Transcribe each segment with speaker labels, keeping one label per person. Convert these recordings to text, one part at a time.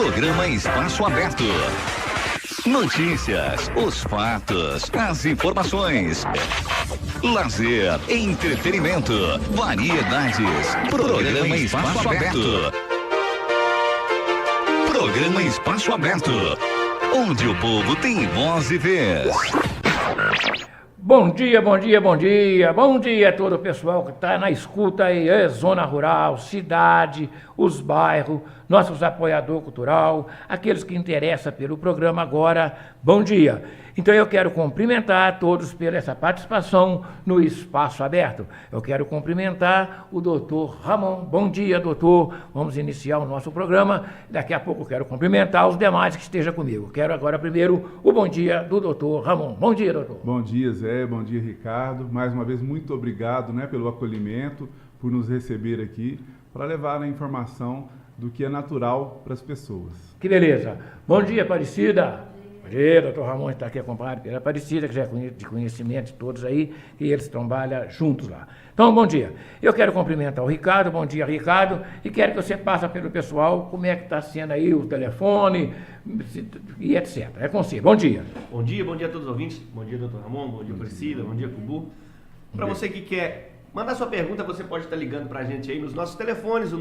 Speaker 1: Programa Espaço Aberto. Notícias, os fatos, as informações. Lazer, entretenimento, variedades. Programa Espaço Aberto. Programa Espaço Aberto, onde o povo tem voz e vez.
Speaker 2: Bom dia, bom dia, bom dia. Bom dia a todo o pessoal que está na escuta aí, zona rural, cidade, os bairros, nossos apoiadores cultural, aqueles que interessam pelo programa agora. Bom dia. Então eu quero cumprimentar a todos pela essa participação no Espaço Aberto. Eu quero cumprimentar o doutor Ramon. Bom dia, doutor. Vamos iniciar o nosso programa. Daqui a pouco eu quero cumprimentar os demais que estejam comigo. Quero agora primeiro o bom dia do doutor Ramon. Bom dia, doutor.
Speaker 3: Bom dia, Zé. Bom dia, Ricardo. Mais uma vez, muito obrigado, pelo acolhimento, por nos receber aqui, para levar a informação do que é natural para as pessoas.
Speaker 2: Que beleza. Bom dia, Aparecida. Bom dia, doutor Ramon está aqui acompanhado pela Aparecida, que já é de conhecimento de todos aí, e eles trabalham juntos lá. Então, bom dia. Eu quero cumprimentar o Ricardo, bom dia, Ricardo, e quero que você passe pelo pessoal como é que está sendo aí o telefone e etc. É com você. Bom dia.
Speaker 4: Bom dia a todos os ouvintes. Bom dia, doutor Ramon, bom dia, Aparecida, bom dia, Cubu. Para você que quer mandar sua pergunta, você pode estar ligando para a gente aí nos nossos telefones, o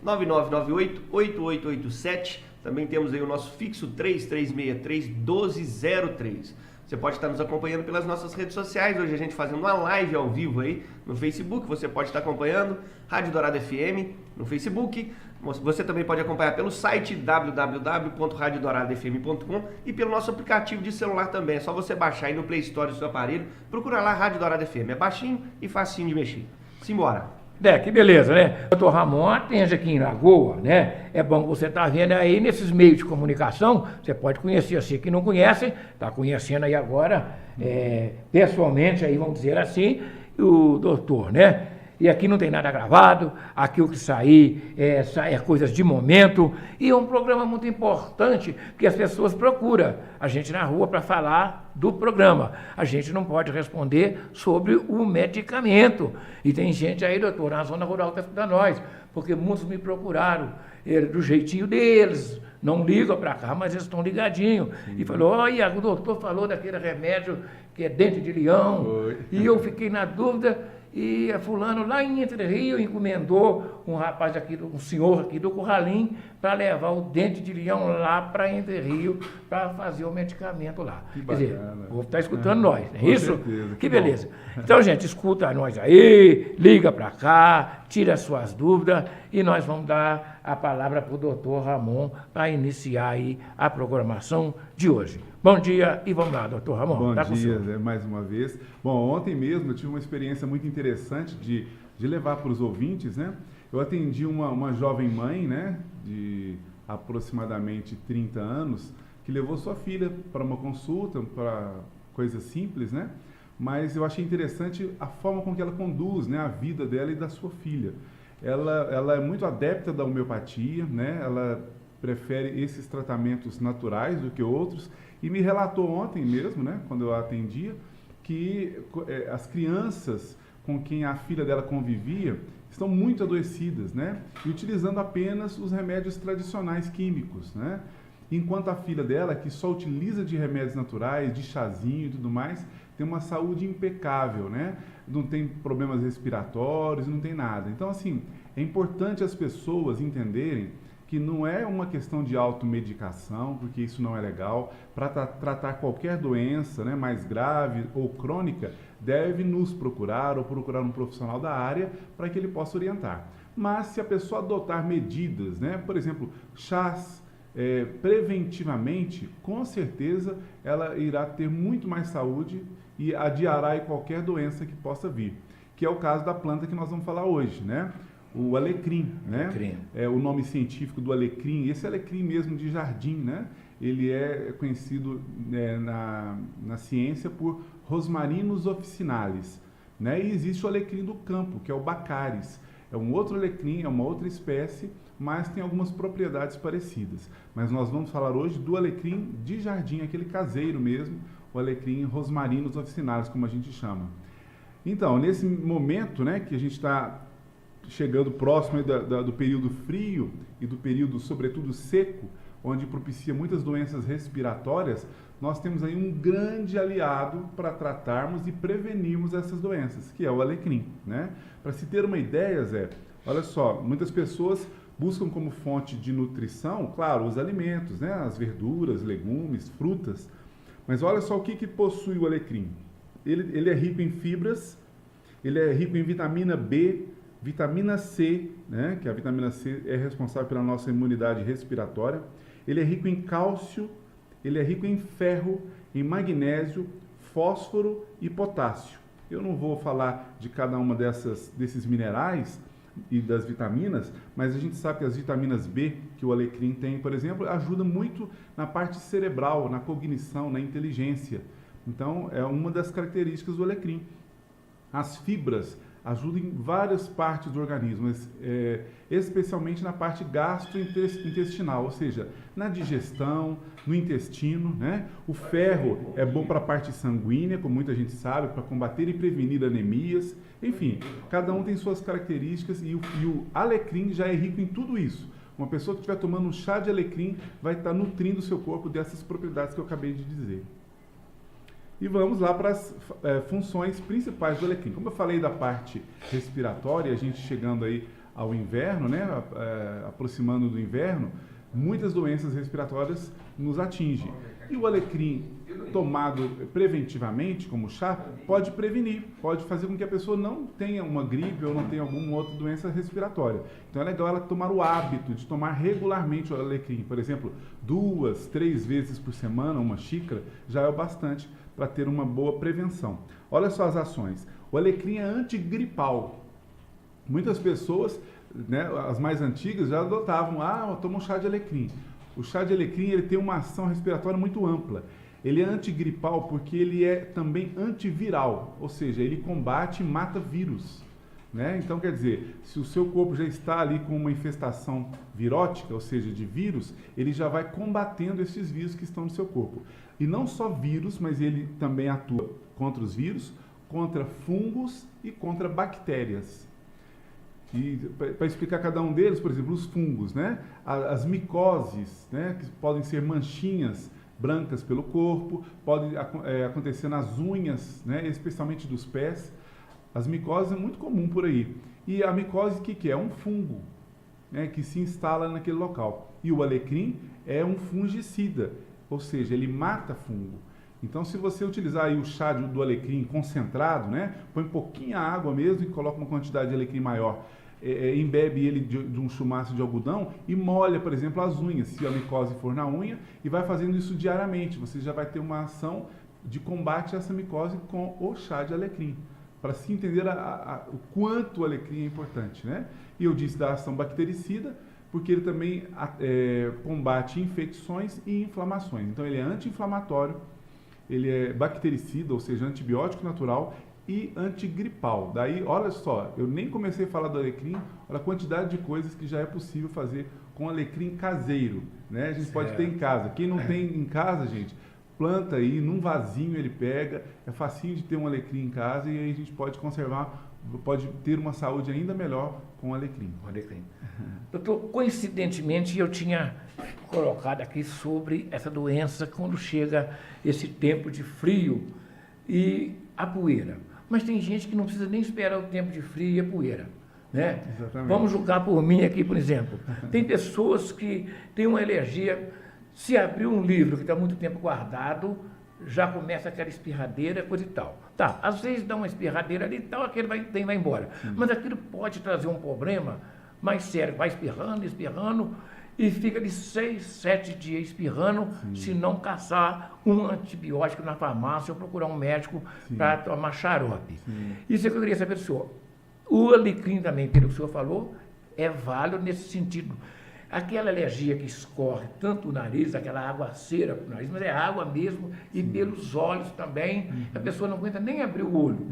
Speaker 4: 99998-8887. Também temos aí o nosso fixo 3363-1203. Você pode estar nos acompanhando pelas nossas redes sociais. Hoje a gente fazendo uma live ao vivo aí no Facebook. Você pode estar acompanhando Rádio Dourado FM no Facebook. Você também pode acompanhar pelo site www.radiodouradofm.com e pelo nosso aplicativo de celular também. É só você baixar aí no Play Store do seu aparelho. Procura lá Rádio Dourado FM. É baixinho e facinho de mexer. Simbora.
Speaker 2: Que beleza, né? Doutor Ramon atende aqui em Lagoa, né? É bom que você está vendo aí nesses meios de comunicação, você pode conhecer, você que não conhece, está conhecendo aí agora, pessoalmente, aí vamos dizer assim, o doutor, né? E aqui não tem nada gravado, aqui o que sair é coisas de momento, e é um programa muito importante, que as pessoas procuram a gente na rua para falar do programa. A gente não pode responder sobre o medicamento. E tem gente aí, doutor, na zona rural que está estudando nós, porque muitos me procuraram do jeitinho deles, não ligam para cá, mas eles estão ligadinhos. E falou, olha, o doutor falou daquele remédio que é dente de leão, e eu fiquei na dúvida. E a fulano lá em Entre Rio encomendou um rapaz aqui, um senhor aqui do Curralim, para levar o dente de leão lá para Entre Rio, para fazer o medicamento lá.
Speaker 3: Que
Speaker 2: Quer dizer,
Speaker 3: bacana.
Speaker 2: o povo está escutando nós, não é isso?
Speaker 3: Certeza,
Speaker 2: que
Speaker 3: bom.
Speaker 2: beleza. Então, gente, escuta nós aí, liga para cá, tira suas dúvidas e nós vamos dar a palavra para o doutor Ramon para iniciar aí a programação de hoje. Bom dia e vamos lá, doutor Ramon.
Speaker 3: Bom
Speaker 2: tá com o
Speaker 3: dia,
Speaker 2: senhor.
Speaker 3: Zé, mais uma vez. Bom, ontem mesmo eu tive uma experiência muito interessante de levar para os ouvintes, né? Eu atendi uma jovem mãe, né, de aproximadamente 30 anos, que levou sua filha para uma consulta, para coisa simples, né? Mas eu achei interessante a forma com que ela conduz, né, a vida dela e da sua filha. Ela é muito adepta da homeopatia, né? Ela prefere esses tratamentos naturais do que outros. E me relatou ontem mesmo, né, quando eu a atendia, que as crianças com quem a filha dela convivia estão muito adoecidas, né, e utilizando apenas os remédios tradicionais químicos, né, enquanto a filha dela, que só utiliza de remédios naturais, de chazinho e tudo mais, tem uma saúde impecável, né, não tem problemas respiratórios, não tem nada. Então, assim, é importante as pessoas entenderem que não é uma questão de automedicação, porque isso não é legal. Para tratar qualquer doença, né, mais grave ou crônica, deve nos procurar ou procurar um profissional da área para que ele possa orientar. Mas se a pessoa adotar medidas, né, por exemplo, chás, preventivamente, com certeza ela irá ter muito mais saúde e adiará qualquer doença que possa vir, que é o caso da planta que nós vamos falar hoje, né? O alecrim, né?
Speaker 2: Alecrim.
Speaker 3: É o nome científico do alecrim. Esse alecrim mesmo de jardim, né? Ele é conhecido na ciência por Rosmarinus officinalis, né? E existe o alecrim do campo, que é o Baccharis. É um outro alecrim, é uma outra espécie, mas tem algumas propriedades parecidas. Mas nós vamos falar hoje do alecrim de jardim, aquele caseiro mesmo, o alecrim Rosmarinus officinalis, como a gente chama. Então, nesse momento, né, que a gente está chegando próximo do período frio e do período, sobretudo, seco, onde propicia muitas doenças respiratórias, nós temos aí um grande aliado para tratarmos e prevenirmos essas doenças, que é o alecrim, né? Para se ter uma ideia, Zé, olha só, muitas pessoas buscam como fonte de nutrição, claro, os alimentos, né? As verduras, legumes, frutas, mas olha só o que possui o alecrim. Ele é rico em fibras, ele é rico em vitamina B, vitamina C, né? Que a vitamina C é responsável pela nossa imunidade respiratória. Ele é rico em cálcio, ele é rico em ferro, em magnésio, fósforo e potássio. Eu não vou falar de cada uma desses minerais e das vitaminas, mas a gente sabe que as vitaminas B que o alecrim tem, por exemplo, ajuda muito na parte cerebral, na cognição, na inteligência. Então, é uma das características do alecrim. As fibras ajudam em várias partes do organismo, especialmente na parte gastrointestinal, ou seja, na digestão, no intestino, né? O ferro é bom para a parte sanguínea, como muita gente sabe, para combater e prevenir anemias. Enfim, cada um tem suas características e o alecrim já é rico em tudo isso. Uma pessoa que estiver tomando um chá de alecrim vai estar nutrindo o seu corpo dessas propriedades que eu acabei de dizer. E vamos lá para as funções principais do alecrim. Como eu falei da parte respiratória, a gente chegando aí ao inverno, né, aproximando do inverno, muitas doenças respiratórias nos atingem. E o alecrim, tomado preventivamente, como chá, pode prevenir, pode fazer com que a pessoa não tenha uma gripe ou não tenha alguma outra doença respiratória. Então é legal ela tomar o hábito de tomar regularmente o alecrim. Por exemplo, 2, 3 vezes por semana, uma xícara, já é o bastante para ter uma boa prevenção. Olha só as ações. O alecrim é antigripal. Muitas pessoas, né, as mais antigas, já adotavam, toma um chá de alecrim. O chá de alecrim ele tem uma ação respiratória muito ampla. Ele é antigripal porque ele é também antiviral, ou seja, ele combate e mata vírus. Né? Então, quer dizer, se o seu corpo já está ali com uma infestação virótica, ou seja, de vírus, ele já vai combatendo esses vírus que estão no seu corpo. E não só vírus, mas ele também atua contra os vírus, contra fungos e contra bactérias. E para explicar cada um deles, por exemplo, os fungos, né? As micoses, né? Que podem ser manchinhas brancas pelo corpo, pode acontecer nas unhas, né? Especialmente dos pés. As micoses é muito comum por aí. E a micose, o que é? É um fungo, né? Que se instala naquele local. E o alecrim é um fungicida, ou seja, ele mata fungo. Então, se você utilizar aí o chá do alecrim concentrado, né? Põe pouquinha água mesmo e coloca uma quantidade de alecrim maior. Embebe ele de um chumaço de algodão e molha, por exemplo, as unhas, se a micose for na unha, e vai fazendo isso diariamente. Você já vai ter uma ação de combate a essa micose com o chá de alecrim, para se entender o quanto o alecrim é importante, né? E eu disse da ação bactericida, porque ele também combate infecções e inflamações. Então ele é anti-inflamatório, ele é bactericida, ou seja, antibiótico natural, e antigripal. Daí, olha só, eu nem comecei a falar do alecrim, olha a quantidade de coisas que já é possível fazer com alecrim caseiro, né? A gente pode ter em casa. Quem não tem em casa, gente, planta aí, num vasinho ele pega, é facinho de ter um alecrim em casa e aí a gente pode conservar, pode ter uma saúde ainda melhor com o alecrim.
Speaker 2: Doutor, coincidentemente eu tinha colocado aqui sobre essa doença quando chega esse tempo de frio e a poeira. Mas tem gente que não precisa nem esperar o tempo de frio e a poeira, né?
Speaker 3: Exatamente.
Speaker 2: Vamos julgar por mim aqui, por exemplo. Tem pessoas que têm uma alergia, se abrir um livro que está muito tempo guardado, já começa aquela espirradeira, coisa e tal. Tá, às vezes dá uma espirradeira ali e tal, aquele vai embora. Mas aquilo pode trazer um problema mais sério. Vai espirrando, espirrando, e fica de 6, 7 dias espirrando, se não caçar um antibiótico na farmácia ou procurar um médico para tomar xarope. Isso é que eu queria saber do senhor. O alecrim também, pelo que o senhor falou, é válido nesse sentido. Aquela alergia que escorre tanto o nariz, aquela aguaceira para o nariz, mas é água mesmo, e pelos olhos também, a pessoa não aguenta nem abrir o olho.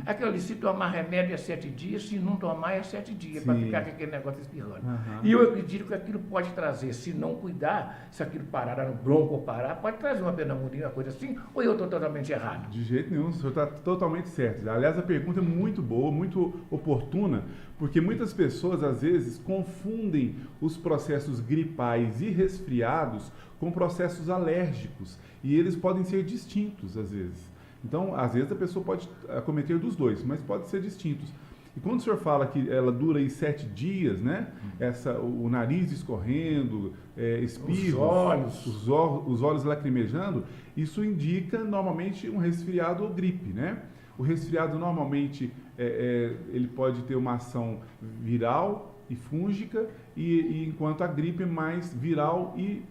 Speaker 2: Aquilo ali, se tomar remédio é 7 dias, se não tomar é 7 dias, para
Speaker 3: Sim.
Speaker 2: ficar com aquele negócio espirrando.
Speaker 3: Aham.
Speaker 2: E eu acredito que aquilo pode trazer, se não cuidar, se aquilo parar lá no bronco ou parar, pode trazer uma pneumonia, uma coisa assim, ou eu estou totalmente errado?
Speaker 3: De jeito nenhum, o senhor está totalmente certo. Aliás, a pergunta é muito boa, muito oportuna, porque muitas pessoas, às vezes, confundem os processos gripais e resfriados com processos alérgicos, e eles podem ser distintos, às vezes. Então, às vezes, a pessoa pode acometer dos dois, mas pode ser distintos. E quando o senhor fala que ela dura aí 7 dias, né? O nariz escorrendo, espirros, os olhos lacrimejando, isso indica normalmente um resfriado ou gripe, né? O resfriado normalmente ele pode ter uma ação viral e fúngica, e enquanto a gripe é mais viral e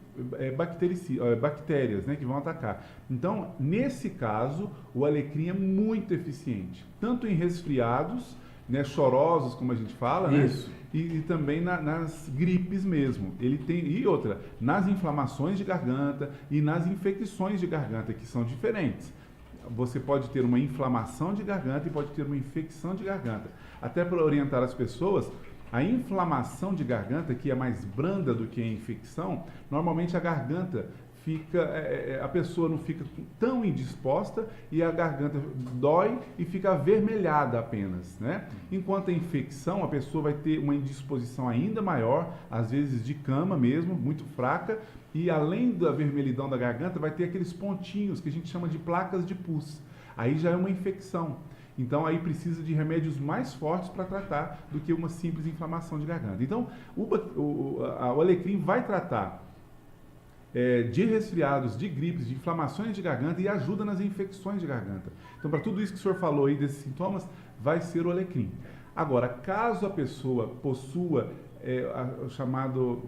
Speaker 3: bactérias, né, que vão atacar. Então, nesse caso, o alecrim é muito eficiente, tanto em resfriados, né, chorosos, como a gente fala, né? E também nas gripes mesmo. Ele tem, e outra, nas inflamações de garganta e nas infecções de garganta, que são diferentes. Você pode ter uma inflamação de garganta e pode ter uma infecção de garganta. Até para orientar as pessoas, a inflamação de garganta, que é mais branda do que a infecção, normalmente a garganta fica, a pessoa não fica tão indisposta e a garganta dói e fica avermelhada apenas, né? Enquanto a infecção, a pessoa vai ter uma indisposição ainda maior, às vezes de cama mesmo, muito fraca, e além da vermelhidão da garganta, vai ter aqueles pontinhos que a gente chama de placas de pus. Aí já é uma infecção. Então, aí precisa de remédios mais fortes para tratar do que uma simples inflamação de garganta. Então, o alecrim vai tratar de resfriados, de gripes, de inflamações de garganta e ajuda nas infecções de garganta. Então, para tudo isso que o senhor falou aí desses sintomas, vai ser o alecrim. Agora, caso a pessoa possua o chamado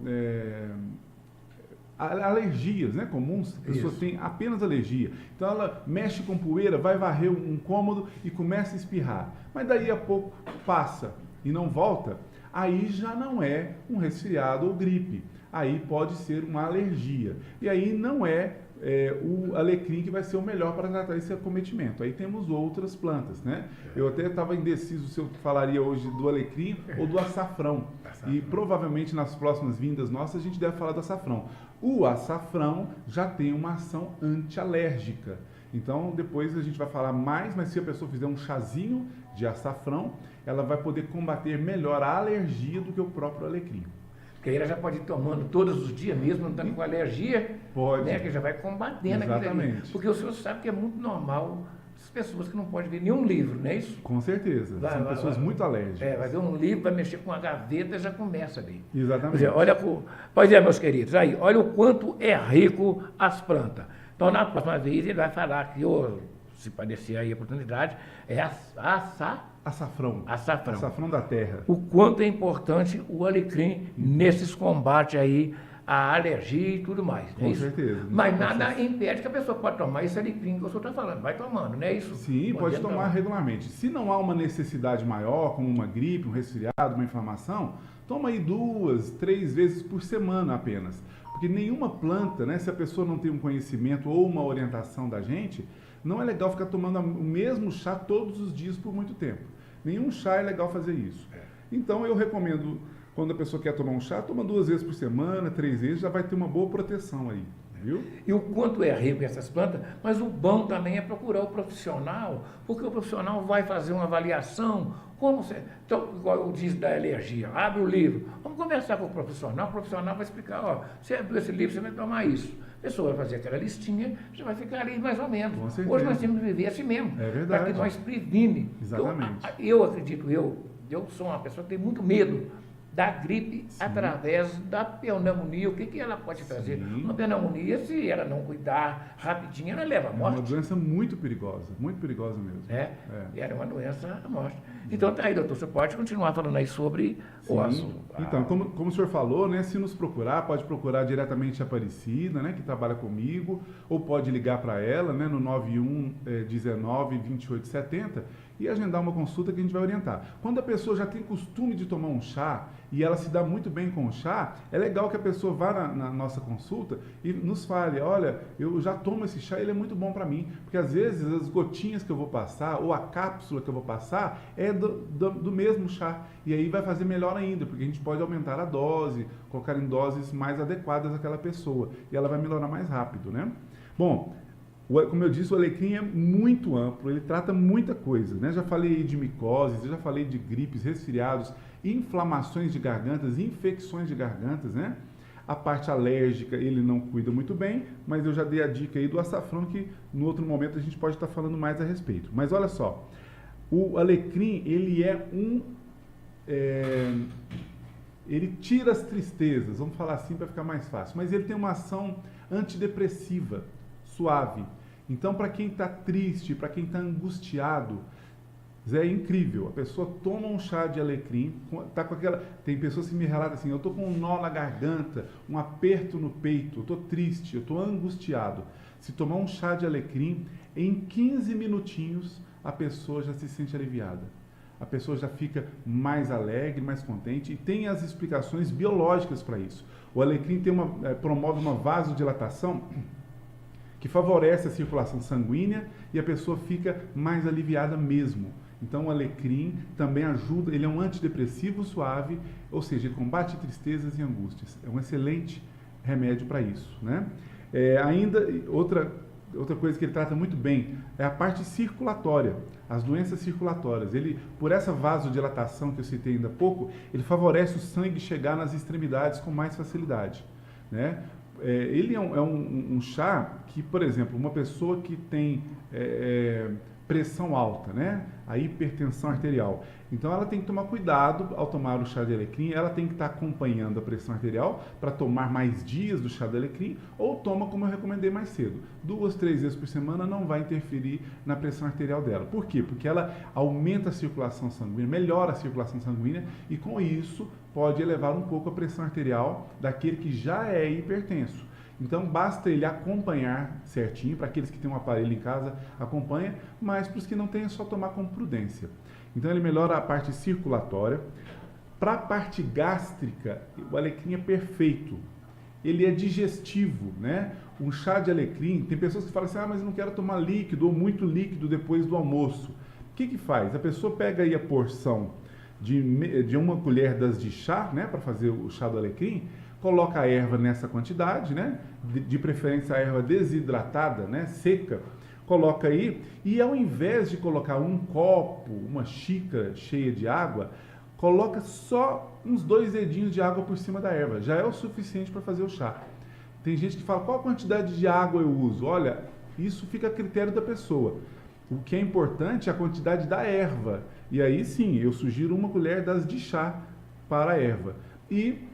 Speaker 3: alergias, né, comuns, a pessoa tem apenas alergia. Então ela mexe com poeira, vai varrer um cômodo e começa a espirrar. Mas daí a pouco passa e não volta, aí já não é um resfriado ou gripe. Aí pode ser uma alergia. E aí não é o alecrim que vai ser o melhor para tratar esse acometimento. Aí temos outras plantas, né? Eu até estava indeciso se eu falaria hoje do alecrim ou do açafrão. E provavelmente nas próximas vindas nossas a gente deve falar do açafrão. O açafrão já tem uma ação antialérgica. Então depois a gente vai falar mais, mas se a pessoa fizer um chazinho de açafrão, ela vai poder combater melhor a alergia do que o próprio alecrim.
Speaker 2: Porque aí ela já pode ir tomando todos os dias, mesmo não estando com alergia,
Speaker 3: Pode.
Speaker 2: né, que já vai combatendo aquilo ali.
Speaker 3: Exatamente.
Speaker 2: Porque o senhor sabe que é muito normal as pessoas que não podem ver nenhum livro, não é isso?
Speaker 3: Com certeza. São pessoas muito alérgicas.
Speaker 2: Vai ver um livro, vai mexer com a gaveta, já começa ali.
Speaker 3: Exatamente.
Speaker 2: Pois é, meus queridos, aí, olha o quanto é rico as plantas. Então, na próxima vez, ele vai falar que, se parecer aí a oportunidade, é
Speaker 3: Açafrão.
Speaker 2: açafrão.
Speaker 3: Açafrão da terra.
Speaker 2: O quanto é importante o alecrim nesses combates aí, a alergia e tudo mais.
Speaker 3: Com certeza.
Speaker 2: Mas nada impede que a pessoa pode tomar esse alecrim que o senhor está falando. Vai tomando, não é isso?
Speaker 3: Sim, pode tomar regularmente. Se não há uma necessidade maior, como uma gripe, um resfriado, uma inflamação, toma aí 2, 3 vezes por semana apenas. Porque nenhuma planta, né, se a pessoa não tem um conhecimento ou uma orientação da gente, não é legal ficar tomando o mesmo chá todos os dias por muito tempo. Nenhum chá é legal fazer isso. Então eu recomendo, quando a pessoa quer tomar um chá, toma 2 vezes por semana, 3 vezes, já vai ter uma boa proteção aí. Viu?
Speaker 2: E o quanto é rico essas plantas, mas o bom também é procurar o profissional, porque o profissional vai fazer uma avaliação, então, igual diz da alergia, abre o livro, vamos conversar com o profissional vai explicar, você abriu esse livro, você vai tomar isso. A pessoa vai fazer aquela listinha, já vai ficar ali mais ou menos. Hoje nós temos que viver assim mesmo,
Speaker 3: é verdade.
Speaker 2: para que nós previne.
Speaker 3: Exatamente.
Speaker 2: Eu acredito, eu sou uma pessoa que tem muito medo da gripe através da pneumonia. O que ela pode fazer? Uma pneumonia, se ela não cuidar rapidinho, ela leva à morte.
Speaker 3: É uma doença muito perigosa mesmo.
Speaker 2: Era uma doença à morte. Então tá aí, doutor, você pode continuar falando aí sobre o assunto.
Speaker 3: Então, como o senhor falou, né, se nos procurar, pode procurar diretamente a Aparecida, né, que trabalha comigo, ou pode ligar para ela, né, no 91 19 28 70, e agendar uma consulta que a gente vai orientar. Quando a pessoa já tem costume de tomar um chá e ela se dá muito bem com o chá, é legal que a pessoa vá na nossa consulta e nos fale, olha, eu já tomo esse chá, ele é muito bom para mim, porque às vezes as gotinhas que eu vou passar ou a cápsula que eu vou passar é do mesmo chá, e aí vai fazer melhor ainda, porque a gente pode aumentar a dose, colocar em doses mais adequadas àquela pessoa, e ela vai melhorar mais rápido, né? Bom, como eu disse, o alecrim é muito amplo, ele trata muita coisa, né? Já falei de micoses, já falei de gripes, resfriados, inflamações de gargantas, infecções de gargantas, né? A parte alérgica ele não cuida muito bem, mas eu já dei a dica aí do açafrão, que no outro momento a gente pode estar falando mais a respeito. Mas olha só, o alecrim, ele ele tira as tristezas, vamos falar assim para ficar mais fácil, mas ele tem uma ação antidepressiva, suave. Então, para quem está triste, para quem está angustiado, Zé, é incrível. A pessoa toma um chá de alecrim, tá com aquela. Tem pessoas que me relatam assim: eu estou com um nó na garganta, um aperto no peito, eu estou triste, eu estou angustiado. Se tomar um chá de alecrim, em 15 minutinhos a pessoa já se sente aliviada. A pessoa já fica mais alegre, mais contente, e tem as explicações biológicas para isso. O alecrim promove uma vasodilatação que favorece a circulação sanguínea e a pessoa fica mais aliviada mesmo. Então o alecrim também ajuda, ele é um antidepressivo suave, ou seja, ele combate tristezas e angústias. É um excelente remédio para isso, né? Ainda, outra coisa que ele trata muito bem é a parte circulatória, as doenças circulatórias. Ele, por essa vasodilatação que eu citei ainda há pouco, ele favorece o sangue chegar nas extremidades com mais facilidade, né? Ele é um chá que, por exemplo, uma pessoa que tem pressão alta, né? A hipertensão arterial. Então ela tem que tomar cuidado ao tomar o chá de alecrim, ela tem que estar acompanhando a pressão arterial para tomar mais dias do chá de alecrim, ou toma como eu recomendei mais cedo. 2, 3 vezes por semana não vai interferir na pressão arterial dela. Por quê? Porque ela aumenta a circulação sanguínea, melhora a circulação sanguínea e com isso pode elevar um pouco a pressão arterial daquele que já é hipertenso. Então basta ele acompanhar certinho, para aqueles que têm um aparelho em casa, acompanha, mas para os que não têm é só tomar com prudência. Então ele melhora a parte circulatória. Para a parte gástrica, o alecrim é perfeito. Ele é digestivo, né? Um chá de alecrim, tem pessoas que falam assim, mas eu não quero tomar líquido ou muito líquido depois do almoço. O que faz? A pessoa pega aí a porção de uma colher das de chá, né, para fazer o chá do alecrim, coloca a erva nessa quantidade, né, de preferência a erva desidratada, né, seca, coloca aí, e ao invés de colocar um copo, uma xícara cheia de água, coloca só uns 2 dedinhos de água por cima da erva, já é o suficiente para fazer o chá. Tem gente que fala, qual a quantidade de água eu uso? Olha, isso fica a critério da pessoa. O que é importante é a quantidade da erva, e aí sim, eu sugiro uma colher das de chá para a erva. E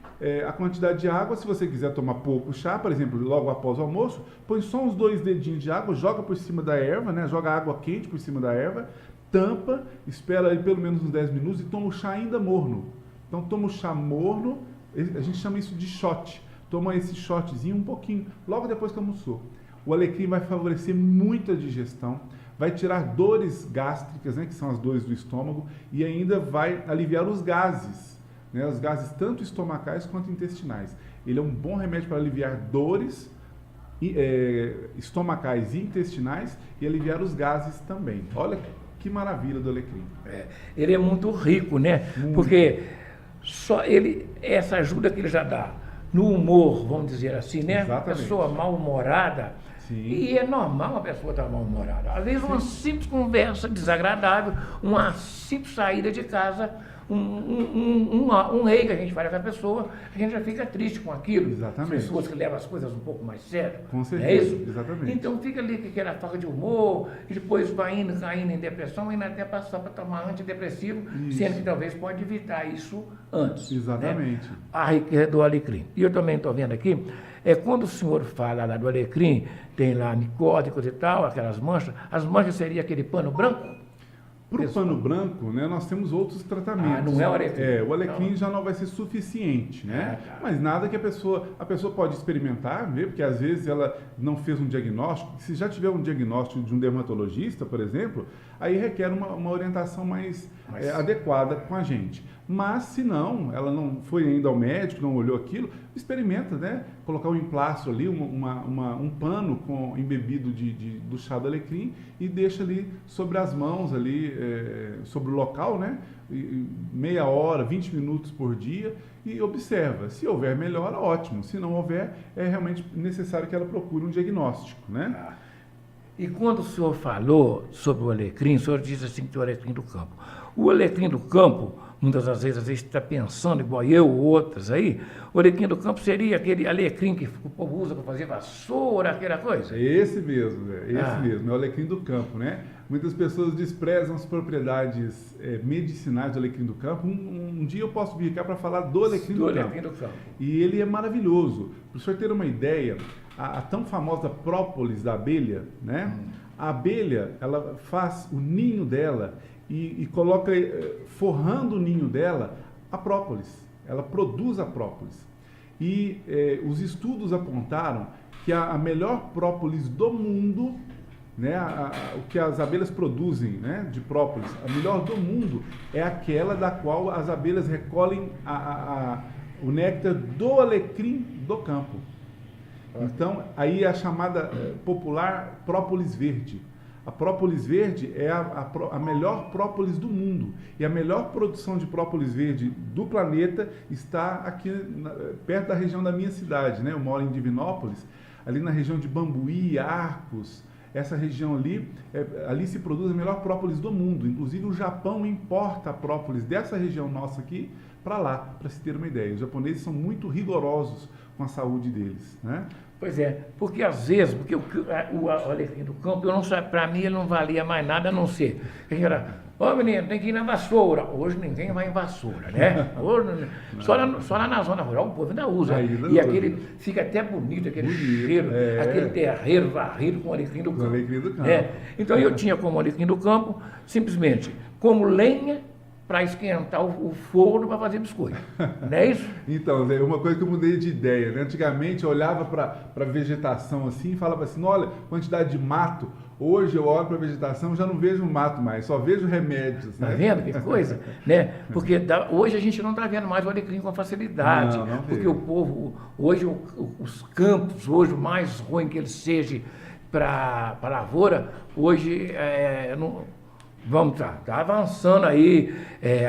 Speaker 3: a quantidade de água, se você quiser tomar pouco chá, por exemplo, logo após o almoço, põe só uns 2 dedinhos de água, joga por cima da erva, né? Joga água quente por cima da erva, tampa, espera aí pelo menos uns 10 minutos e toma o chá ainda morno. Então toma o chá morno, a gente chama isso de shot. Toma esse shotzinho um pouquinho, logo depois que almoçou. O alecrim vai favorecer muito a digestão, vai tirar dores gástricas, né, que são as dores do estômago, e ainda vai aliviar os gases, né, os gases tanto estomacais quanto intestinais. Ele é um bom remédio para aliviar dores estomacais e intestinais e aliviar os gases também. Olha que maravilha do alecrim.
Speaker 2: Ele é muito rico, né?
Speaker 3: Muito.
Speaker 2: Porque só essa ajuda que ele já dá no humor, vamos dizer assim, né?
Speaker 3: Exatamente.
Speaker 2: Pessoa mal-humorada.
Speaker 3: Sim.
Speaker 2: E é normal a pessoa estar mal-humorada. Às vezes uma simples conversa desagradável, uma simples saída de casa, um rei que a gente faz com a pessoa, a gente já fica triste com aquilo.
Speaker 3: Exatamente.
Speaker 2: As pessoas que levam as coisas um pouco mais sério.
Speaker 3: Com
Speaker 2: Não
Speaker 3: certeza,
Speaker 2: é isso?
Speaker 3: exatamente.
Speaker 2: Então fica ali com aquela falta de humor, e depois vai indo, caindo em depressão, e até passar para tomar antidepressivo,
Speaker 3: Isso.
Speaker 2: sendo que talvez pode evitar isso antes.
Speaker 3: Exatamente.
Speaker 2: Né? A riqueza do alecrim. E eu também estou vendo aqui, quando o senhor fala lá do alecrim, tem lá micose, coisa e tal, aquelas manchas, as manchas seria aquele pano branco?
Speaker 3: Para o pano branco, né, nós temos outros tratamentos.
Speaker 2: Não é o alecrim.
Speaker 3: O alecrim já não vai ser suficiente, né?
Speaker 2: Tá.
Speaker 3: Mas nada que a pessoa pode experimentar, ver, porque às vezes ela não fez um diagnóstico. Se já tiver um diagnóstico de um dermatologista, por exemplo, aí requer uma orientação mais adequada com a gente. Mas se não, ela não foi ainda ao médico, não olhou aquilo, experimenta, né? Colocar um emplastro ali, um pano embebido do chá do alecrim e deixa ali sobre as mãos, ali, sobre o local, né? Meia hora, 20 minutos por dia e observa. Se houver melhora, ótimo. Se não houver, é realmente necessário que ela procure um diagnóstico, né?
Speaker 2: E quando o senhor falou sobre o alecrim, o senhor diz assim que tem o alecrim do campo. O alecrim do campo, muitas das vezes, às vezes está pensando, igual eu ou outras aí, o alecrim do campo seria aquele alecrim que o povo usa para fazer vassoura, aquela coisa?
Speaker 3: É esse mesmo, mesmo, é o alecrim do campo, né? Muitas pessoas desprezam as propriedades medicinais do alecrim do campo. Um dia eu posso vir cá para falar do alecrim do campo. E ele é maravilhoso. Para o senhor ter uma ideia, a tão famosa própolis da abelha, né? A abelha, ela faz o ninho dela e coloca, forrando o ninho dela, a própolis. Ela produz a própolis. E os estudos apontaram que a melhor própolis do mundo, né, o que as abelhas produzem, né, de própolis, a melhor do mundo é aquela da qual as abelhas recolhem o néctar do alecrim do campo. Então, aí é a chamada popular própolis verde. A própolis verde é a melhor própolis do mundo. E a melhor produção de própolis verde do planeta está aqui perto da região da minha cidade, né? Eu moro em Divinópolis, ali na região de Bambuí, Arcos. Essa região ali se produz a melhor própolis do mundo. Inclusive o Japão importa a própolis dessa região nossa aqui para lá, para se ter uma ideia. Os japoneses são muito rigorosos com a saúde deles, né?
Speaker 2: Pois é, porque às vezes, porque o alecrim do campo, eu não sei, para mim ele não valia mais nada a não ser. Ô menino, tem que ir na vassoura. Hoje ninguém vai em vassoura, né? Hoje, só lá na zona rural o povo ainda usa. E aquele fica até bonito, aquele cheiro, aquele terreiro varrido com o alecrim do campo.
Speaker 3: Alecrim do campo.
Speaker 2: Então eu tinha como alecrim do campo, simplesmente, como lenha para esquentar o forno para fazer biscoito. Não é isso?
Speaker 3: Então, Zé, uma coisa que eu mudei de ideia, né? Antigamente eu olhava para a vegetação assim e falava assim, olha, quantidade de mato. Hoje eu olho para a vegetação e já não vejo mato mais, só vejo remédios. Né?
Speaker 2: Tá vendo que coisa? Né? Porque hoje a gente não está vendo mais o alecrim com facilidade.
Speaker 3: Não
Speaker 2: porque o povo, hoje os campos, hoje o mais ruim que ele seja para a lavoura, hoje tá avançando aí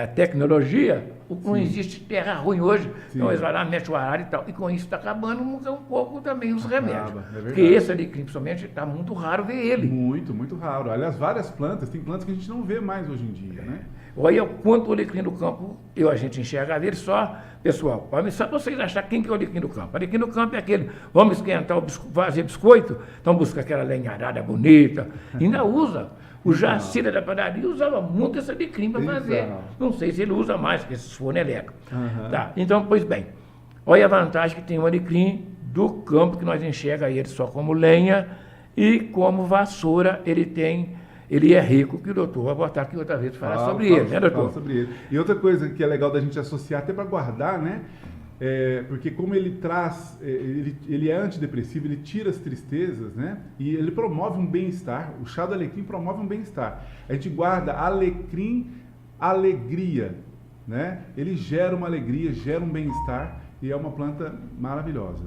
Speaker 2: a tecnologia, não existe terra ruim hoje, então eles vão lá, mexem o arado e tal, e com isso está acabando um pouco também os remédios. Porque esse alecrim, principalmente, está muito raro ver ele.
Speaker 3: Muito, muito raro. Aliás, várias plantas, tem plantas que a gente não vê mais hoje em dia, né?
Speaker 2: Olha quanto o alecrim do campo, a gente enxerga dele só, pessoal, só para vocês acharem quem que é o alecrim do campo. O alecrim do campo é aquele, vamos esquentar, fazer biscoito, então busca aquela lenharada bonita, ainda usa. O Jacira da padaria usava muito esse alecrim para fazer. Não sei se ele usa mais, porque esses fornos elétricos. Tá, então, pois bem, olha a vantagem que tem o alecrim do campo, que nós enxerga ele só como lenha e como vassoura ele é rico, que o doutor vai botar aqui outra vez para falar sobre ele, né, doutor?
Speaker 3: Sobre ele. E outra coisa que é legal da gente associar, até para guardar, né? Porque como ele traz, ele é antidepressivo, ele tira as tristezas, né? E ele promove um bem-estar. O chá do alecrim promove um bem-estar. A gente guarda alecrim, alegria, né? Ele gera uma alegria, gera um bem-estar e é uma planta maravilhosa.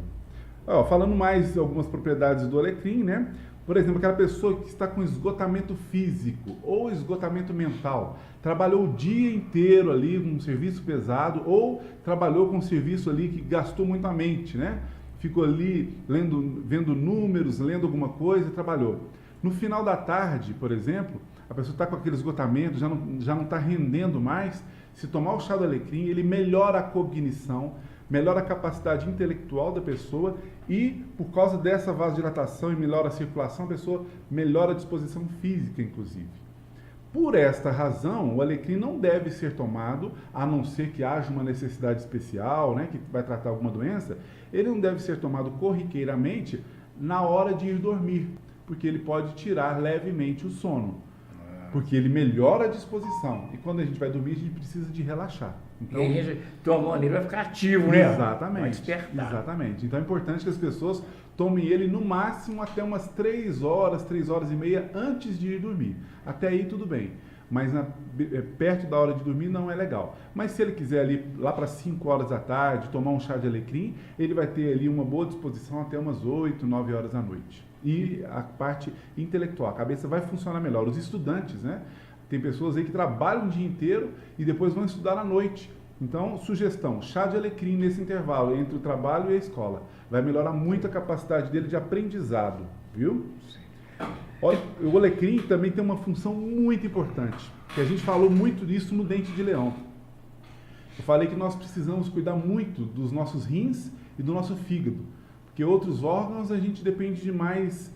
Speaker 3: Falando mais algumas propriedades do alecrim, né? Por exemplo, aquela pessoa que está com esgotamento físico ou esgotamento mental, trabalhou o dia inteiro ali com um serviço pesado ou trabalhou com um serviço ali que gastou muito a mente, né? Ficou ali vendo números, lendo alguma coisa e trabalhou. No final da tarde, por exemplo, a pessoa está com aquele esgotamento, já não está rendendo mais. Se tomar o chá do alecrim, ele melhora a cognição, melhora a capacidade intelectual da pessoa e, por causa dessa vasodilatação e melhora a circulação, a pessoa melhora a disposição física, inclusive. Por esta razão, o alecrim não deve ser tomado, a não ser que haja uma necessidade especial, né, que vai tratar alguma doença, ele não deve ser tomado corriqueiramente na hora de ir dormir, porque ele pode tirar levemente o sono. porque ele melhora a disposição. E quando a gente vai dormir, a gente precisa de relaxar. Então,
Speaker 2: e a gente tomando ele vai ficar ativo, né?
Speaker 3: Exatamente.
Speaker 2: Vai despertar.
Speaker 3: Exatamente. Então é importante que as pessoas tomem ele no máximo até umas 3 horas e meia antes de ir dormir. Até aí tudo bem. Mas perto da hora de dormir não é legal. Mas se ele quiser ali lá para 5 horas da tarde tomar um chá de alecrim, ele vai ter ali uma boa disposição até umas 8, 9 horas da noite. E a parte intelectual, a cabeça vai funcionar melhor. Os estudantes, né? Tem pessoas aí que trabalham o dia inteiro e depois vão estudar à noite. Então, sugestão, chá de alecrim nesse intervalo entre o trabalho e a escola. Vai melhorar muito a capacidade dele de aprendizado, viu? Olha, o alecrim também tem uma função muito importante, que a gente falou muito disso no dente de leão. Eu falei que nós precisamos cuidar muito dos nossos rins e do nosso fígado, porque outros órgãos a gente depende de mais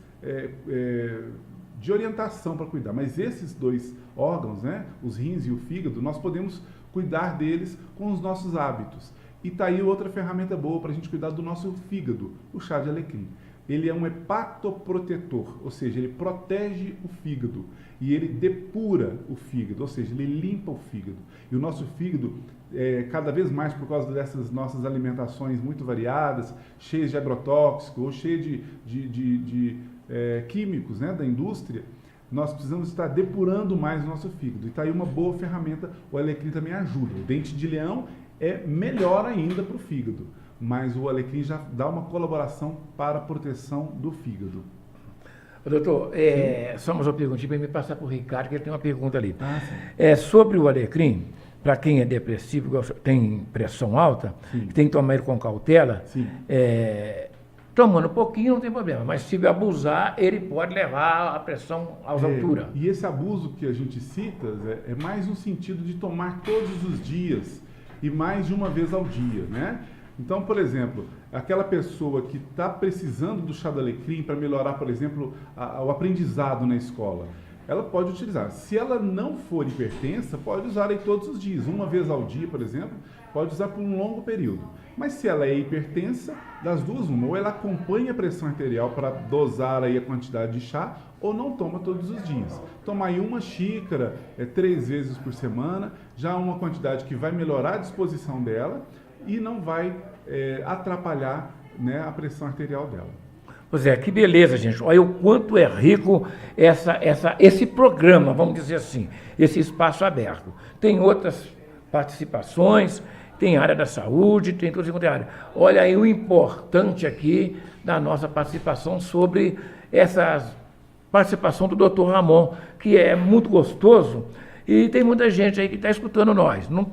Speaker 3: de orientação para cuidar, mas esses 2 órgãos, né, os rins e o fígado, nós podemos cuidar deles com os nossos hábitos. E tá aí outra ferramenta boa para a gente cuidar do nosso fígado, o chá de alecrim. Ele é um hepatoprotetor, ou seja, ele protege o fígado e ele depura o fígado, ou seja, ele limpa o fígado. E o nosso fígado, cada vez mais por causa dessas nossas alimentações muito variadas, cheias de agrotóxicos ou cheias de químicos, né, da indústria, nós precisamos estar depurando mais o nosso fígado. E está aí uma boa ferramenta, o alecrim também ajuda. O dente de leão é melhor ainda para o fígado, mas o alecrim já dá uma colaboração para a proteção do fígado.
Speaker 2: Doutor, só uma perguntinha para me passar para o Ricardo, que ele tem uma pergunta ali.
Speaker 3: Sim.
Speaker 2: Sobre o alecrim, para quem é depressivo, tem pressão alta,
Speaker 3: Sim.
Speaker 2: tem que tomar ele com cautela.
Speaker 3: Sim.
Speaker 2: Tomando um pouquinho não tem problema, mas se abusar, ele pode levar a pressão às alturas.
Speaker 3: E esse abuso que a gente cita, Zé, é mais no sentido de tomar todos os dias e mais de uma vez ao dia, né? Então, por exemplo, aquela pessoa que está precisando do chá de alecrim para melhorar, por exemplo, o aprendizado na escola, ela pode utilizar. Se ela não for hipertensa, pode usar aí todos os dias, uma vez ao dia, por exemplo, pode usar por um longo período. Mas se ela é hipertensa, das duas, uma, ou ela acompanha a pressão arterial para dosar aí a quantidade de chá, ou não toma todos os dias. Toma aí 1 xícara 3 vezes por semana, já é uma quantidade que vai melhorar a disposição dela e não vai atrapalhar, né, a pressão arterial dela.
Speaker 2: Pois é, que beleza, gente. Olha o quanto é rico esse programa, vamos dizer assim, esse espaço aberto. Tem outras participações, tem área da saúde, tem tudo isso área. Olha aí o importante aqui da nossa participação sobre essa participação do Dr. Ramon, que é muito gostoso. E tem muita gente aí que está escutando nós. Não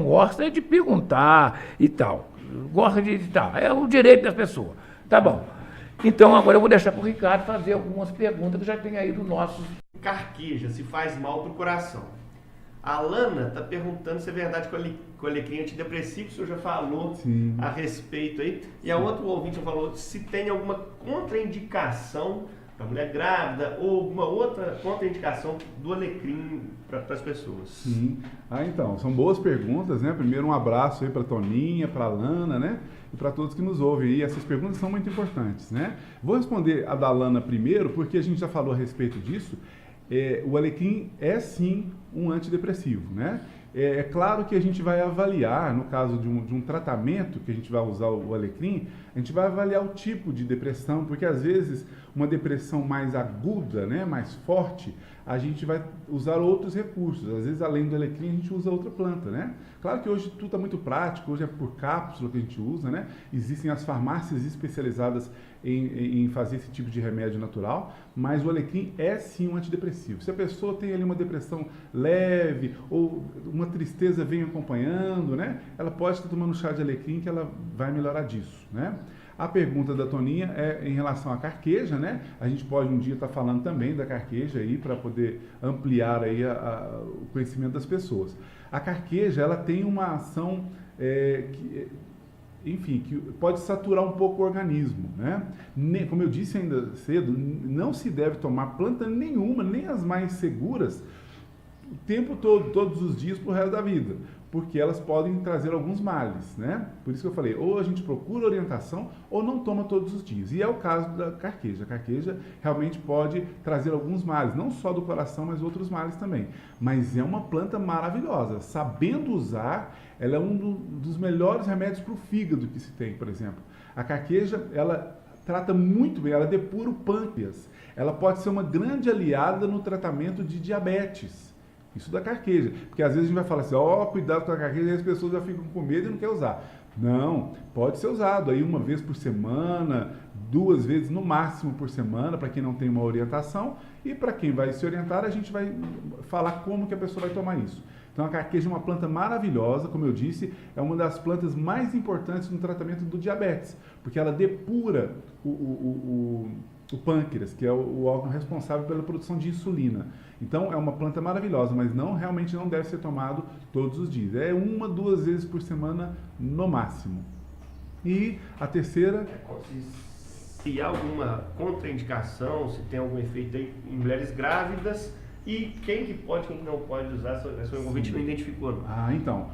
Speaker 2: gosta de perguntar e tal. Gosta de tal. É o direito das pessoas. Tá bom. Então agora eu vou deixar para o Ricardo fazer algumas perguntas que já tem aí do nosso.
Speaker 4: Carqueja, se faz mal para o coração. A Lana está perguntando se é verdade que o alecrim é antidepressivo, o senhor já falou
Speaker 3: Sim.
Speaker 4: a respeito aí. E a outro ouvinte falou se tem alguma contraindicação para mulher grávida ou alguma outra contraindicação do alecrim para as pessoas.
Speaker 3: Sim. Então, são boas perguntas, né? Primeiro um abraço aí para a Toninha, para a Lana, né? E para todos que nos ouvem aí. Essas perguntas são muito importantes, né? Vou responder a da Lana primeiro, porque a gente já falou a respeito disso. O alecrim é sim um antidepressivo, né? É claro que a gente vai avaliar, no caso de um tratamento que a gente vai usar o alecrim, a gente vai avaliar o tipo de depressão, porque às vezes uma depressão mais aguda, né, mais forte, a gente vai usar outros recursos. Às vezes, além do alecrim, a gente usa outra planta, né? Claro que hoje tudo está muito prático, hoje é por cápsula que a gente usa, né? Existem as farmácias especializadas em fazer esse tipo de remédio natural, mas o alecrim é sim um antidepressivo. Se a pessoa tem ali uma depressão leve ou uma tristeza vem acompanhando, né? Ela pode estar tomando chá de alecrim que ela vai melhorar disso, né? A pergunta da Toninha é em relação à carqueja, né? A gente pode um dia estar falando também da carqueja aí para poder ampliar aí o conhecimento das pessoas. A carqueja, ela tem uma ação que pode saturar um pouco o organismo, né? Como eu disse ainda cedo, não se deve tomar planta nenhuma, nem as mais seguras, o tempo todo, todos os dias, pro resto da vida. porque elas podem trazer alguns males, né? Por isso que eu falei, ou a gente procura orientação ou não toma todos os dias. E é o caso da carqueja. A carqueja realmente pode trazer alguns males, não só do coração, mas outros males também. Mas é uma planta maravilhosa. Sabendo usar, ela é dos melhores remédios para o fígado que se tem, por exemplo. A carqueja, ela trata muito bem, ela depura o pâncreas. Ela pode ser uma grande aliada no tratamento de diabetes. Isso da carqueja, porque às vezes a gente vai falar assim, cuidado com a carqueja, e as pessoas já ficam com medo e não querem usar. Não, pode ser usado aí uma vez por semana, 2 vezes no máximo por semana, para quem não tem uma orientação, e para quem vai se orientar, a gente vai falar como que a pessoa vai tomar isso. Então a carqueja é uma planta maravilhosa, como eu disse, é uma das plantas mais importantes no tratamento do diabetes, porque ela depura o pâncreas, que é o órgão responsável pela produção de insulina. Então é uma planta maravilhosa, mas realmente não deve ser tomado todos os dias. É 1, 2 vezes por semana no máximo. E a terceira...
Speaker 4: Se há alguma contraindicação, se tem algum efeito aí em mulheres grávidas e quem que pode, quem que não pode usar, seu ouvinte não identificou. Não.
Speaker 3: Então...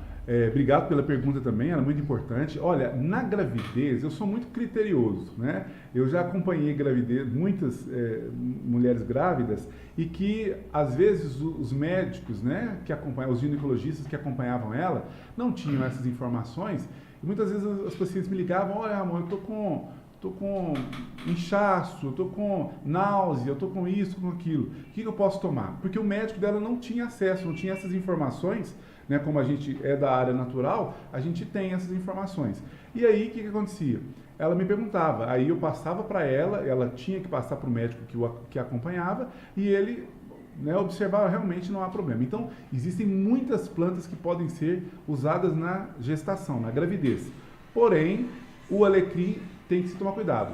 Speaker 3: obrigado pela pergunta também, ela é muito importante. Olha, na gravidez, eu sou muito criterioso, né? Eu já acompanhei gravidez, muitas mulheres grávidas e que, às vezes, os médicos, né, que acompanham, os ginecologistas que acompanhavam ela, não tinham essas informações. E muitas vezes as pacientes me ligavam, olha, amor, eu tô com inchaço, eu tô com náusea, eu tô com isso, com aquilo. O que eu posso tomar? Porque o médico dela não tinha acesso, não tinha essas informações, né? Como a gente é da área natural, a gente tem essas informações. E aí, o que acontecia? Ela me perguntava, aí eu passava para ela tinha que passar para o médico que acompanhava, e ele, né, observava, realmente não há problema. Então, existem muitas plantas que podem ser usadas na gestação, na gravidez. Porém, o alecrim tem que se tomar cuidado.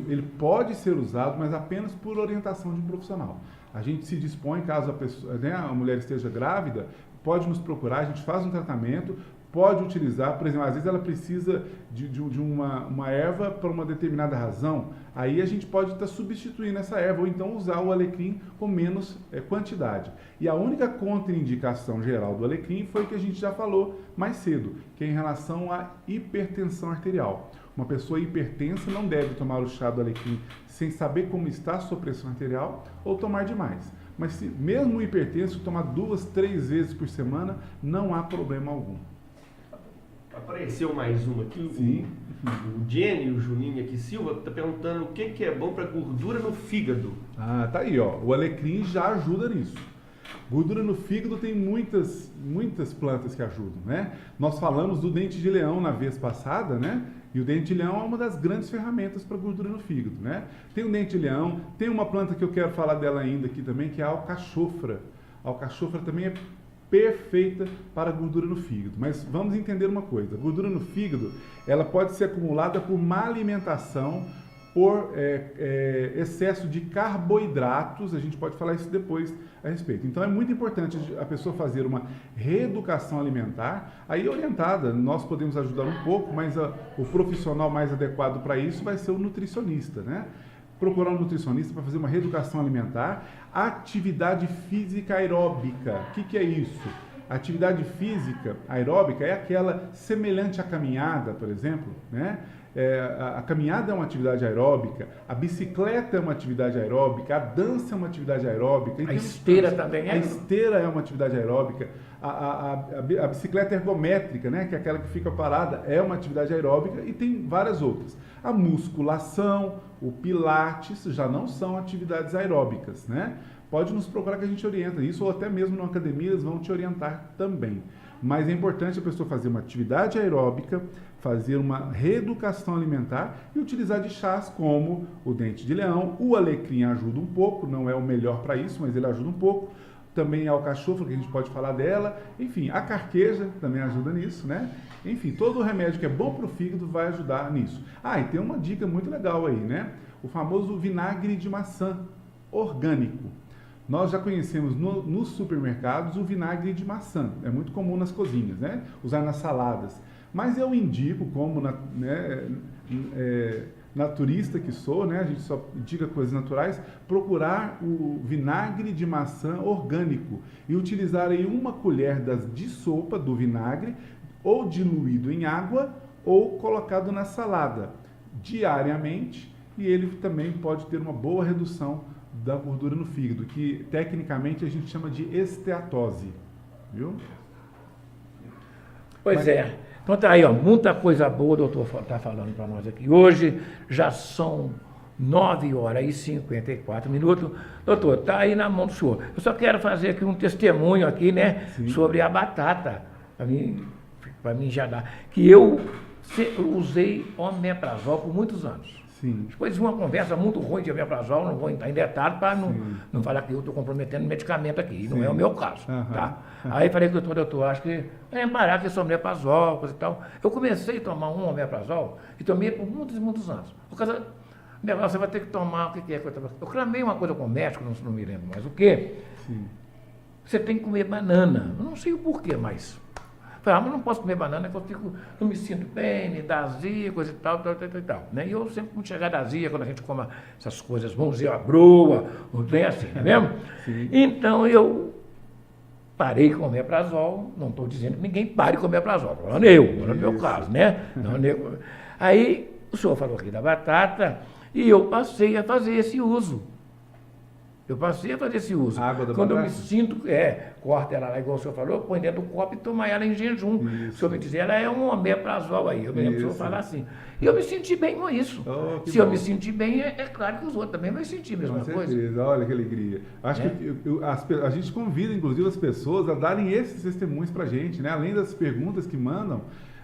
Speaker 3: Ele pode ser usado, mas apenas por orientação de um profissional. A gente se dispõe, caso a mulher esteja grávida, pode nos procurar, a gente faz um tratamento, pode utilizar, por exemplo, às vezes ela precisa de uma erva para uma determinada razão, aí a gente pode estar substituindo essa erva, ou então usar o alecrim com menos quantidade. E a única contraindicação geral do alecrim foi o que a gente já falou mais cedo, que é em relação à hipertensão arterial. Uma pessoa hipertensa não deve tomar o chá do alecrim sem saber como está a sua pressão arterial ou tomar demais. Mas se mesmo o hipertenso tomar 2, 3 vezes por semana, não há problema algum.
Speaker 4: Apareceu mais uma aqui.
Speaker 3: Sim.
Speaker 4: O Jenny, o Juninho aqui, Silva, está perguntando o que é bom para gordura no fígado.
Speaker 3: Tá aí, ó. O alecrim já ajuda nisso. Gordura no fígado tem muitas plantas que ajudam, né? Nós falamos do dente de leão na vez passada, né? E o dente de leão é uma das grandes ferramentas para gordura no fígado, né? Tem o dente de leão, tem uma planta que eu quero falar dela ainda aqui também, que é a alcachofra. A alcachofra também é perfeita para gordura no fígado. Mas vamos entender uma coisa, a gordura no fígado, ela pode ser acumulada por má alimentação, por excesso de carboidratos, a gente pode falar isso depois a respeito. Então é muito importante a pessoa fazer uma reeducação alimentar, aí orientada, nós podemos ajudar um pouco, mas o profissional mais adequado para isso vai ser o nutricionista, né? Procurar um nutricionista para fazer uma reeducação alimentar, atividade física aeróbica. O que é isso? Atividade física aeróbica é aquela semelhante à caminhada, por exemplo, né? A caminhada é uma atividade aeróbica, a bicicleta é uma atividade aeróbica, a dança é uma atividade aeróbica.
Speaker 2: A esteira também é?
Speaker 3: A esteira é uma atividade aeróbica, a bicicleta ergométrica, né, que é aquela que fica parada, é uma atividade aeróbica e tem várias outras. A musculação, o pilates já não são atividades aeróbicas, né? Pode nos procurar que a gente orienta isso, ou até mesmo na academia eles vão te orientar também. Mas é importante a pessoa fazer uma atividade aeróbica, fazer uma reeducação alimentar e utilizar de chás como o dente de leão. O alecrim ajuda um pouco, não é o melhor para isso, mas ele ajuda um pouco. Também a alcachofra, que a gente pode falar dela. Enfim, a carqueja também ajuda nisso, né? Enfim, todo remédio que é bom para o fígado vai ajudar nisso. E tem uma dica muito legal aí, né? O famoso vinagre de maçã orgânico. Nós já conhecemos nos supermercados o vinagre de maçã, é muito comum nas cozinhas, né? Usar nas saladas. Mas eu indico, como naturista que sou, né? A gente só indica coisas naturais, procurar o vinagre de maçã orgânico e utilizar aí 1 colher de sopa do vinagre, ou diluído em água, ou colocado na salada, diariamente, e ele também pode ter uma boa redução da gordura no fígado, que tecnicamente a gente chama de esteatose, viu?
Speaker 2: Pois é. Então tá aí, ó, muita coisa boa o doutor está falando para nós aqui. Hoje já são 9h54. Doutor, está aí na mão do senhor. Eu só quero fazer aqui um testemunho aqui, né, sobre a batata, para mim já dá. Que eu usei omeprazol por muitos anos.
Speaker 3: Sim.
Speaker 2: Depois de uma conversa muito ruim de omeprazol, não vou entrar em detalhe para não falar que eu estou comprometendo medicamento aqui, não é o meu caso, tá? Aí falei com o doutor, acho que é parar com esse omeprazol, coisa e tal. Eu comecei a tomar um omeprazol e tomei por muitos e muitos anos. Por causa, você vai ter que tomar, o que é? Eu clamei uma coisa com o médico, não me lembro mais o quê.
Speaker 3: Sim.
Speaker 2: Você tem que comer banana. Eu não sei o porquê, mas... Falei, mas não posso comer banana, porque não me sinto bem, me dá azia, coisa e tal, né? E eu sempre muito chegado a azia, quando a gente come essas coisas, vamos dizer, a broa, não tem assim, não é mesmo? Sim. Então eu parei de comer omeprazol, não estou dizendo que ninguém pare de comer omeprazol, falando no meu caso, né? Aí o senhor falou aqui da batata e eu passei a fazer esse uso.
Speaker 3: A água da
Speaker 2: Quando
Speaker 3: batata?
Speaker 2: eu me sinto, corta ela lá, igual o senhor falou, põe dentro do copo e toma ela em jejum. Isso. O senhor me diz, ela é um omeprazol aí. Eu me lembro do senhor falar assim. E eu me senti bem com isso. Se eu me sentir bem, é claro que os outros também vão sentir a mesma coisa.
Speaker 3: Olha que alegria. Acho que a gente convida, inclusive, as pessoas a darem esses testemunhos pra gente, né? Além das perguntas que mandam,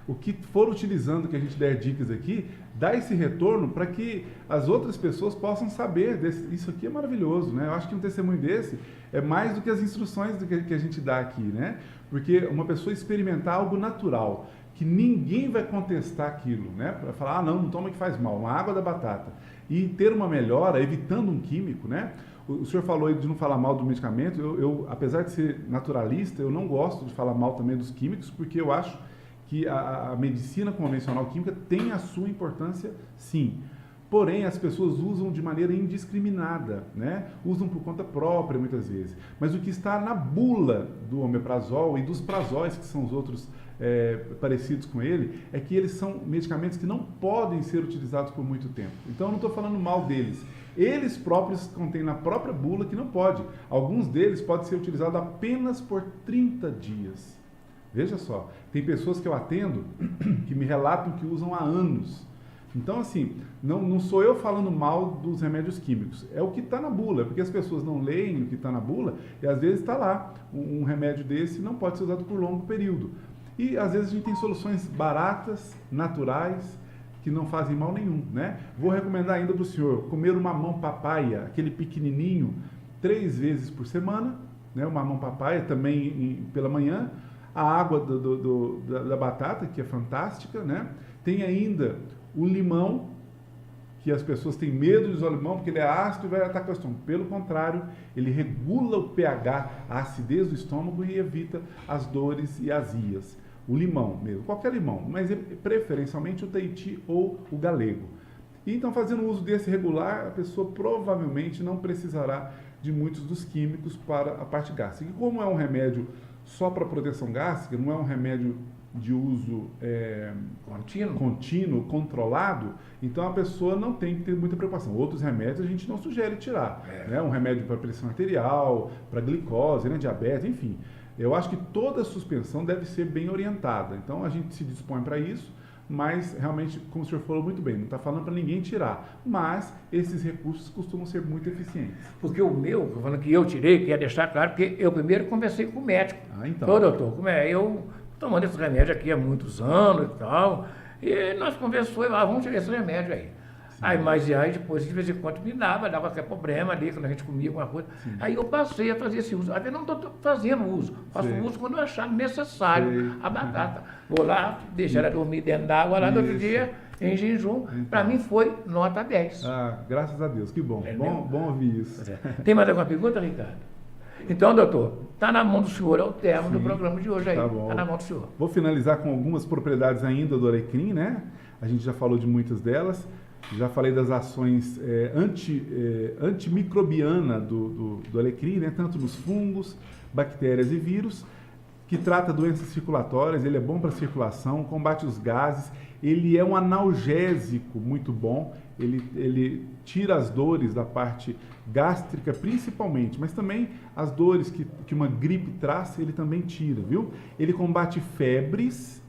Speaker 3: o que for utilizando, que a gente der dicas aqui, dá esse retorno para que as outras pessoas possam saber isso aqui é maravilhoso, né? Eu acho que um testemunho desse é mais do que as instruções que a gente dá aqui, né? Porque uma pessoa experimentar algo natural, que ninguém vai contestar aquilo, né? Para falar, não toma que faz mal, uma água da batata. E ter uma melhora, evitando um químico, né? O senhor falou aí de não falar mal do medicamento, eu apesar de ser naturalista, eu não gosto de falar mal também dos químicos, porque eu acho que a medicina convencional química tem a sua importância, sim. Porém, as pessoas usam de maneira indiscriminada, né? Usam por conta própria, muitas vezes. Mas o que está na bula do omeprazol e dos prazóis, que são os outros parecidos com ele, é que eles são medicamentos que não podem ser utilizados por muito tempo. Então, eu não estou falando mal deles. Eles próprios contêm na própria bula que não pode. Alguns deles podem ser utilizados apenas por 30 dias. Veja só, tem pessoas que eu atendo que me relatam que usam há anos. Então, assim, não sou eu falando mal dos remédios químicos, é o que está na bula, porque as pessoas não leem o que está na bula e às vezes está lá, um remédio desse não pode ser usado por longo período. E às vezes a gente tem soluções baratas, naturais, que não fazem mal nenhum, né? Vou recomendar ainda para o senhor comer o mamão papaya, aquele pequenininho, 3 vezes por semana, né? O mamão papaya também pela manhã. A água da batata, que é fantástica, né? Tem ainda o limão, que as pessoas têm medo de usar o limão, porque ele é ácido e vai atacar o estômago. Pelo contrário, ele regula o pH, a acidez do estômago e evita as dores e azias. O limão mesmo, qualquer limão, mas preferencialmente o Tahiti ou o galego. E então, fazendo uso desse regular, a pessoa provavelmente não precisará de muitos dos químicos para a parte gástrica. E como é um remédio só para proteção gástrica, não é um remédio de uso contínuo, controlado, então a pessoa não tem que ter muita preocupação. Outros remédios a gente não sugere tirar, né? Um remédio para pressão arterial, para glicose, né? Diabetes, enfim. Eu acho que toda a suspensão deve ser bem orientada, então a gente se dispõe para isso, mas realmente, como o senhor falou muito bem, não está falando para ninguém tirar, mas esses recursos costumam ser muito eficientes.
Speaker 2: Porque o meu, falando que eu tirei, quer deixar claro, porque eu primeiro conversei com o médico.
Speaker 3: Então.
Speaker 2: Ô, doutor, como é? Eu tomando esse remédio aqui há muitos anos e tal, e nós conversamos, vamos tirar esse remédio aí. Mas aí depois, de vez em quando, me dava qualquer problema ali, quando a gente comia alguma coisa. Sim. Aí eu passei a fazer esse uso. Até não estou fazendo uso. Faço uso quando eu achar necessário a batata. Vou lá, deixar ela dormir dentro d'água lá no outro dia, em jejum. Então. Para mim foi nota 10.
Speaker 3: Graças a Deus, que bom. Bom ouvir isso.
Speaker 2: Tem mais alguma pergunta, Ricardo? Então, doutor, está na mão do senhor, é o termo do programa de hoje aí. Está na mão do senhor.
Speaker 3: Vou finalizar com algumas propriedades ainda do alecrim, né? A gente já falou de muitas delas. Já falei das ações antimicrobiana do alecrim, né? Tanto nos fungos, bactérias e vírus, que trata doenças circulatórias, ele é bom para a circulação, combate os gases, ele é um analgésico muito bom, ele tira as dores da parte gástrica principalmente, mas também as dores que uma gripe traz, ele também tira, viu? Ele combate febres,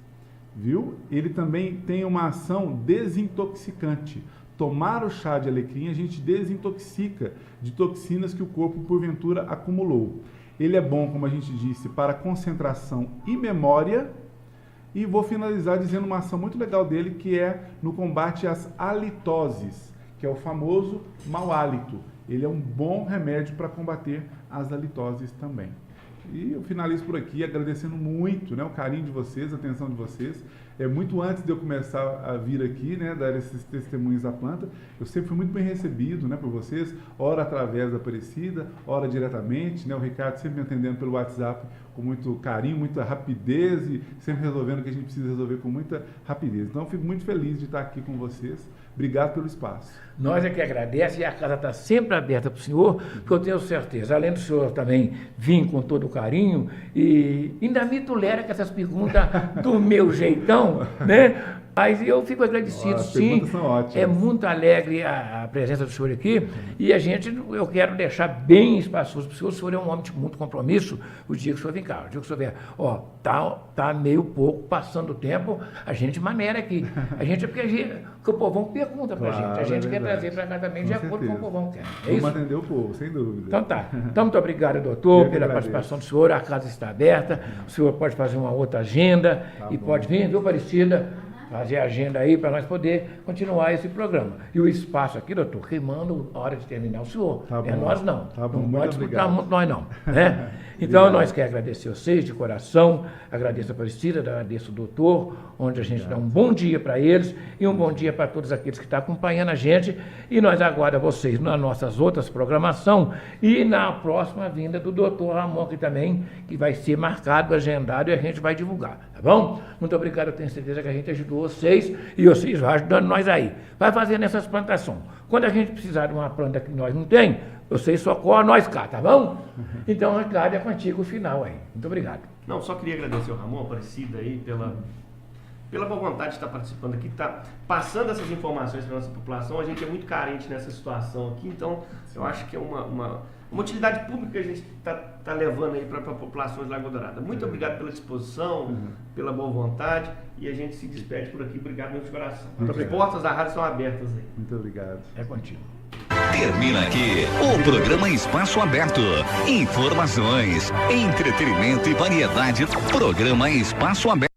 Speaker 3: viu? Ele também tem uma ação desintoxicante. Tomar o chá de alecrim, a gente desintoxica de toxinas que o corpo porventura acumulou. Ele é bom, como a gente disse, para concentração e memória. E vou finalizar dizendo uma ação muito legal dele, que é no combate às halitoses, que é o famoso mau hálito. Ele é um bom remédio para combater as halitoses também. E eu finalizo por aqui agradecendo muito, né, o carinho de vocês, a atenção de vocês. Muito antes de eu começar a vir aqui, né, dar esses testemunhos da planta, eu sempre fui muito bem recebido, né, por vocês, ora através da Aparecida, ora diretamente, né, o Ricardo sempre me atendendo pelo WhatsApp com muito carinho, muita rapidez e sempre resolvendo o que a gente precisa resolver com muita rapidez. Então, eu fico muito feliz de estar aqui com vocês. Obrigado pelo espaço.
Speaker 2: Nós é que agradecemos e a casa está sempre aberta para o senhor, porque eu tenho certeza, além do senhor também vir com todo o carinho e ainda me tolera com essas perguntas do meu jeitão, né? Mas eu fico agradecido, sim.
Speaker 3: São ótimas.
Speaker 2: É muito alegre a presença do senhor aqui e eu quero deixar bem espaçoso para o senhor. O senhor é um homem de muito compromisso. O dia que o senhor vem cá, o dia que o senhor vier, tá meio pouco, passando o tempo, a gente maneira aqui. A gente, porque o povão pergunta para
Speaker 3: Claro,
Speaker 2: a gente. A gente
Speaker 3: é
Speaker 2: quer
Speaker 3: verdade.
Speaker 2: trazer para cá também de
Speaker 3: Com
Speaker 2: acordo com o
Speaker 3: certeza.
Speaker 2: povão quer. É
Speaker 3: Vamos
Speaker 2: isso?
Speaker 3: atender o povo, sem dúvida.
Speaker 2: Então tá. Então, muito obrigado, doutor,
Speaker 3: Eu que
Speaker 2: pela
Speaker 3: agradeço.
Speaker 2: participação do senhor. A casa está aberta. O senhor pode fazer uma outra agenda e
Speaker 3: bom.
Speaker 2: pode vir, viu, Aparecida? Fazer a agenda aí para nós poder continuar esse programa. E o espaço aqui, doutor, queimando a hora de terminar o senhor.
Speaker 3: Tá
Speaker 2: É
Speaker 3: bom.
Speaker 2: nós não.
Speaker 3: Tá bom,
Speaker 2: Não
Speaker 3: muito
Speaker 2: pode disputar
Speaker 3: obrigado.
Speaker 2: muito nós não. Né? Então, nós queremos agradecer vocês de coração, agradeço a Aparecida, agradeço o doutor, onde a gente dá um bom dia para eles e um bom dia para todos aqueles que estão acompanhando a gente. E nós aguardamos vocês nas nossas outras programações e na próxima vinda do doutor Ramon, que também que vai ser marcado, agendado e a gente vai divulgar, tá bom? Muito obrigado, eu tenho certeza que a gente ajudou vocês e vocês vão ajudando nós aí. Vai fazendo essas plantações. Quando a gente precisar de uma planta que nós não tem, vocês socorram nós cá, tá bom? Então, Ricardo, é contigo o final aí. Muito obrigado.
Speaker 4: Não, só queria agradecer ao Ramon Aparecida aí pela boa vontade de estar participando aqui, tá passando essas informações para a nossa população. A gente é muito carente nessa situação aqui, então eu acho que é uma utilidade pública que a gente tá levando aí para a população de Lagoa Dourada. Muito obrigado pela disposição, pela boa vontade e a gente se despede por aqui. Obrigado mesmo de coração. As portas da rádio estão abertas aí.
Speaker 3: Muito obrigado.
Speaker 2: É contigo.
Speaker 1: Termina aqui o programa Espaço Aberto. Informações, entretenimento e variedade. Programa Espaço Aberto.